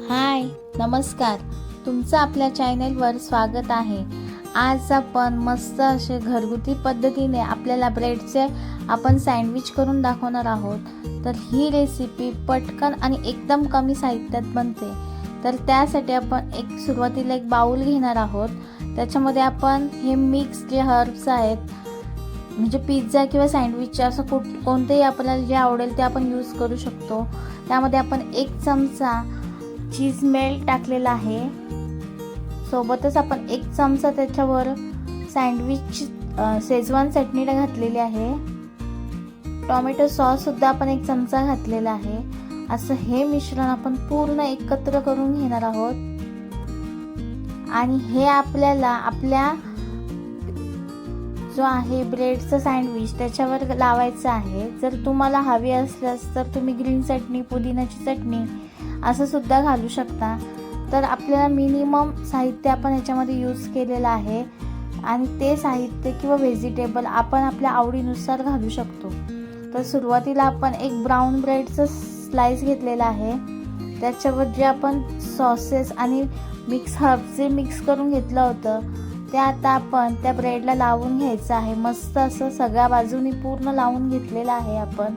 हाय, नमस्कार. तुमचं आपल्या चॅनलवर स्वागत आहे. आज आपण मस्त असे घरगुती पद्धतीने आपल्याला ब्रेडचे सँडविच करून दाखवणार आहोत. तर ही रेसिपी पटकन आणि एकदम कमी साहित्यात बनते. तर त्यासाठी आपण सुरुवातीला एक बाउल घेणार आहोत. त्याच्यामध्ये आपण हे मिक्स जे हर्ब्स आहेत, म्हणजे पिझ्झा किंवा सँडविच असं कोणतेही आपल्याला जे आवडेल ते आपण यूज करू शकतो. त्यामध्ये आपण 1 चमचा चीज मेल्ट टाकलेला आहे. सोबतच आपण 1 चमचा त्याच्यावर सँडविच शेजवान चटणी घातलेली आहे. टोमॅटो सॉस सुद्धा आपण 1 चमचा घातलेला आहे. असं हे मिश्रण आपण पूर्ण एकत्र करून घेणार आहोत आणि हे आपल्याला आपल्या जो आहे ब्रेडचा सँडविच त्याच्यावर लावायचं आहे. जर तुम्हाला हवी असल्यास तर तुम्ही ग्रीन चटणी, पुदिन्याची चटणी असं सुद्धा घालू शकता. तर आपल्याला मिनिमम साहित्य आपण याच्यामध्ये यूज केलेलं आहे आणि ते साहित्य किंवा व्हेजिटेबल आपण आपल्या आवडीनुसार घालू शकतो. तर सुरुवातीला आपण एक ब्राऊन ब्रेडचं स्लाइस घेतलेला आहे. त्याच्यावर जे आपण सॉसेस आणि मिक्स हर्ब्स जे मिक्स करून घेतलं होतं ते आता आपण त्या ब्रेडला लावून घ्यायचं आहे. मस्त असं सगळ्या बाजूनी पूर्ण लावून घेतलेलं आहे आपण.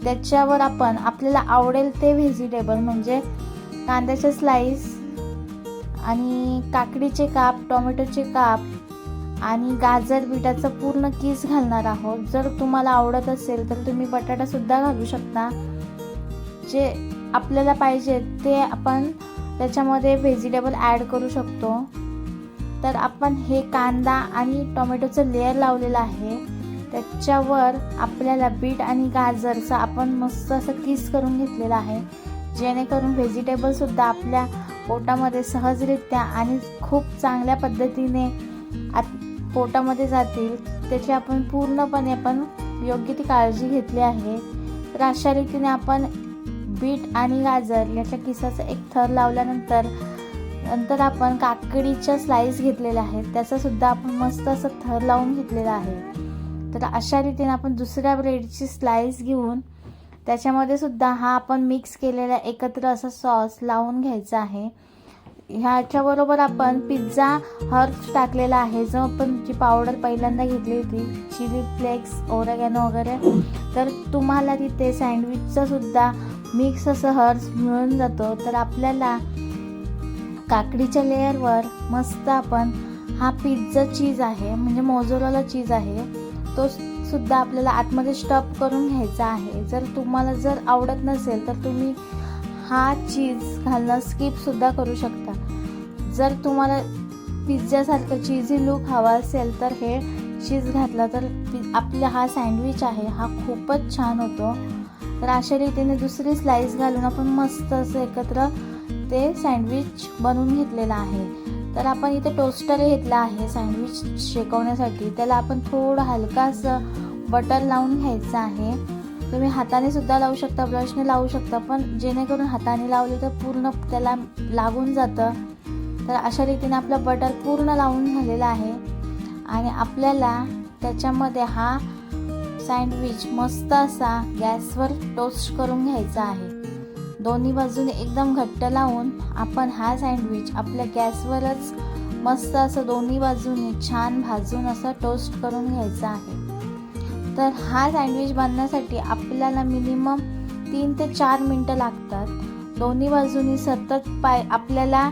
त्याच्यावर आपण आपल्याला आवडेल ते व्हेजिटेबल म्हणजे कांद्याचे स्लाइस आणि काकडीचे काप, टोमॅटोचे काप आणि गाजर बीटाचा पूर्ण किस घालणार आहोत. जर तुम्हाला आवडत असेल तर तुम्ही बटाटा सुद्धा घालू शकता. जे आपल्याला पाहिजे ते आपण त्याच्यामध्ये व्हेजिटेबल ॲड करू शकतो. तर आपण हे कांदा आणि टोमॅटोचं लेयर लावलेलं आहे. त्याच्यावर आपल्याला बीट आणि गाजरचं आपण मस्त असं किस करून घेतलेलं आहे, जेणेकरून व्हेजिटेबलसुद्धा आपल्या पोटामध्ये सहजरित्या आणि खूप चांगल्या पद्धतीने पोटामध्ये जातील. त्याची आपण पूर्णपणे योग्य ती काळजी घेतली आहे. तर अशा रीतीने आपण बीट आणि गाजर याच्या किसाचा एक थर लावल्यानंतर आपण काकडीच्या स्लाइस घेतलेल्या आहेत, त्याचा सुद्धा आपण मस्त असं थर लावून घेतलेला आहे. तर अशा रीतीने आपण दुसऱ्या ब्रेडची स्लाइस घेऊन त्याच्यामध्ये सुद्धा हा आपण मिक्स केलेला एकत्र असा सॉस लावून घ्यायचा आहे. ह्याच्याबरोबर आपण पिझ्झा हर्ब्स टाकलेला आहे, जो आपण जी पावडर पहिल्यांदा घेतली होती, चिली फ्लेक्स, ओरेगॅनो वगैरे. तर तुम्हाला तिथे सँडविचचा सुद्धा मिक्स असं हर्ब्स मिळून जातो. तर आपल्याला काकडीच्या लेअरवर मस्त आपण हा पिझ्झा चीज आहे, म्हणजे मोझरेला चीज आहे, तो सुद्धा आपल्याला आतमध्ये स्टफ करून घ्यायचा आहे. जर तुम्हाला आवडत नसेल तर तुम्ही हा चीज घालणं स्किप सुद्धा करू शकता. जर तुम्हाला पिझ्झासारखं चीझी लुक हवा असेल तर हे चीज घातला तर आपला हा सँडविच आहे हा खूपच छान होतो. तर अशा रीतीने दुसरी स्लाइस घालून आपण मस्त असं एकत्र ते सँडविच बनवून घेतलेलं आहे. तर आपण इथे टोस्टर घेतला आहे सँडविच शेकवण्यासाठी. त्याला आपण थोडं हलकासं बटर लावून घ्यायचं आहे. तुम्ही हाताने सुद्धा लावू शकता, ब्रशने लावू शकता, पण जेणेकरून हाताने लावले तर पूर्ण त्याला लागून जातं. तर अशा रीतीने आपलं बटर पूर्ण लावून झालेलं आहे आणि आपल्याला त्याच्यामध्ये हा सँडविच मस्त असा गॅसवर टोस्ट करून घ्यायचा आहे. दोन्ही बाजूने एकदम घट्ट लावून आपण हा सँडविच आपल्या गॅसवरच मस्त असं दोन्ही बाजूने छान भाजून असं टोस्ट करून घ्यायचा आहे. तर हा सँडविच बनण्यासाठी आपल्याला मिनिमम 3 ते 4 मिनटं लागतात. दोन्ही बाजूनी सतत आपल्याला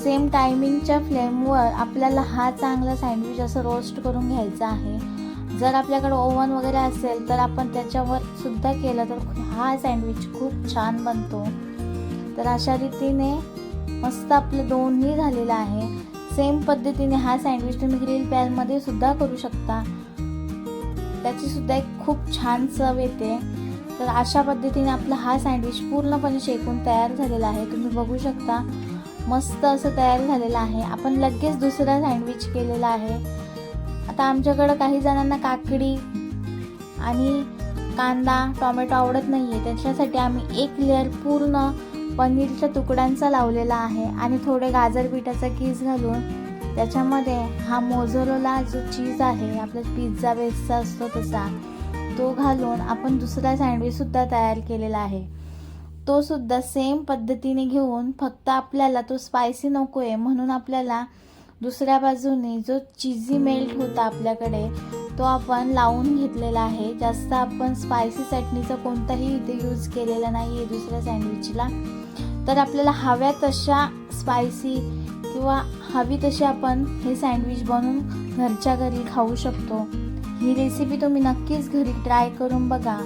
सेम टायमिंगच्या फ्लेमवर आपल्याला हा चांगला सँडविच असं रोस्ट करून घ्यायचा आहे. जर आपल्याकडे ओव्हन वगैरे असेल तर आपण त्याच्यावर सुद्धा केलं तर हा सँडविच खूप छान बनतो. तर अशा रीतीने मस्त आपलं दोन्ही झालेलं आहे. सेम पद्धतीने हा सँडविच तुम्ही ग्रिल पॅनमध्ये सुद्धा करू शकता, त्याची सुद्धा एक खूप छान चव येते. तर अशा पद्धतीने आपला हा सँडविच पूर्णपणे शेकून तयार झालेला आहे. तुम्ही बघू शकता मस्त असं तयार झालेलं आहे. आपण लगेच दुसरा सँडविच केलेला आहे. आता आमच्याकडं काही जणांना काकडी आणि कांदा, टोमॅटो आवडत नाही आहे, त्याच्यासाठी आम्ही 1 लेअर पूर्ण पनीरच्या तुकड्यांचा लावलेला आहे आणि थोडे गाजर बीटाचा किस घालून त्याच्यामध्ये हा मोझरेला जो चीज आहे आपला पिझ्झा बेसचा असतो तसा, तो घालून आपण दुसरा सँडविचसुद्धा तयार केलेला आहे. तो सुद्धा सेम पद्धतीने घेऊन, फक्त आपल्याला तो स्पायसी नको आहे म्हणून आपल्याला दुसऱ्या बाजूने जो चीझी मेल्ट होता आपल्याकडे तो आपण लावून घेतलेला आहे. जास्त आपण स्पायसी चटणीचा कोणताही इथे यूज केलेला नाही आहे दुसऱ्या सँडविचला. तर आपल्याला हव्या तशा स्पायसी किंवा हवी तशी आपण हे सँडविच बनवून घरच्या घरी खाऊ शकतो. ही रेसिपी तुम्ही नक्कीच घरी ट्राय करून बघा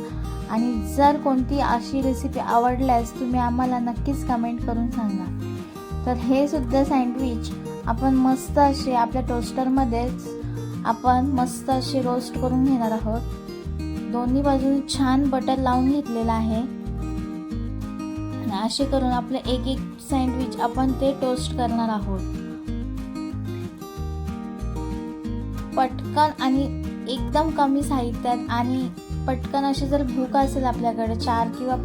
आणि जर कोणती अशी रेसिपी आवडल्यास तुम्ही आम्हाला नक्कीच कमेंट करून सांगा. तर हे सुद्धा सँडविच आपण मस्त असे आपल्या टोस्टरमध्येच आपण मस्त असे रोस्ट करून घेणार आहोत. दोन्ही बाजूने छान बटर लावून घेतलेलं आहे आणि असे करून आपले एक एक सँडविच आपण ते टोस्ट करणार आहोत. पटकन आणि एकदम कमी साहित्यात आणि पटकन अशी जर भूक असेल आपल्याकडे 4 किंवा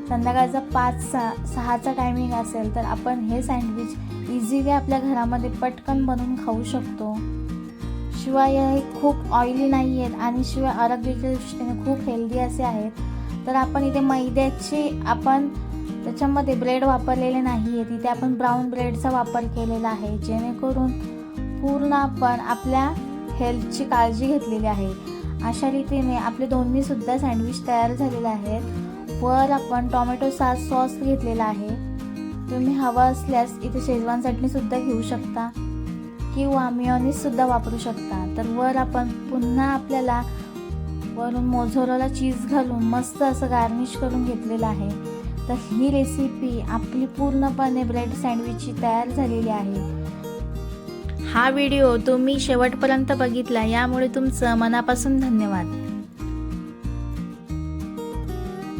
संध्याकाळचा 5-6चा टायमिंग असेल तर आपण हे सँडविच इझिली आपल्या घरामध्ये पटकन बनवून खाऊ शकतो. शिवाय हे खूप ऑइली नाही आहेत आणि शिवाय आरोग्याच्या दृष्टीने खूप हेल्दी असे आहेत. तर आपण इथे मैद्याची आपण त्याच्यामध्ये ब्रेड वापरलेले नाही आहे, तिथे आपण ब्राऊन ब्रेडचा वापर केलेला आहे जेणेकरून पूर्ण आपण आपल्या हेल्थची काळजी घेतलेली आहे. अशा रीतीने आपले दोन्ही सुद्धा सँडविच तयार झालेले आहेत. वर आपण टोमॅटो सॉस घेतलेला आहे. तुम्ही हवा असल्यास इथे शेजवान चटणी सुद्धा घेऊ शकता किंवा मेयोनीज सुद्धा वापरू शकता. तर वर आपण पुन्हा आपल्याला वरून मोझरेला चीज घालून मस्त असं गार्निश करून घेतलेलं आहे. तर ही रेसिपी आपली पूर्णपणे ब्रेड सँडविचची तयार झालेली आहे. हा व्हिडिओ तुम्ही शेवटपर्यंत बघितला यामुळे तुमचं मनापासून धन्यवाद.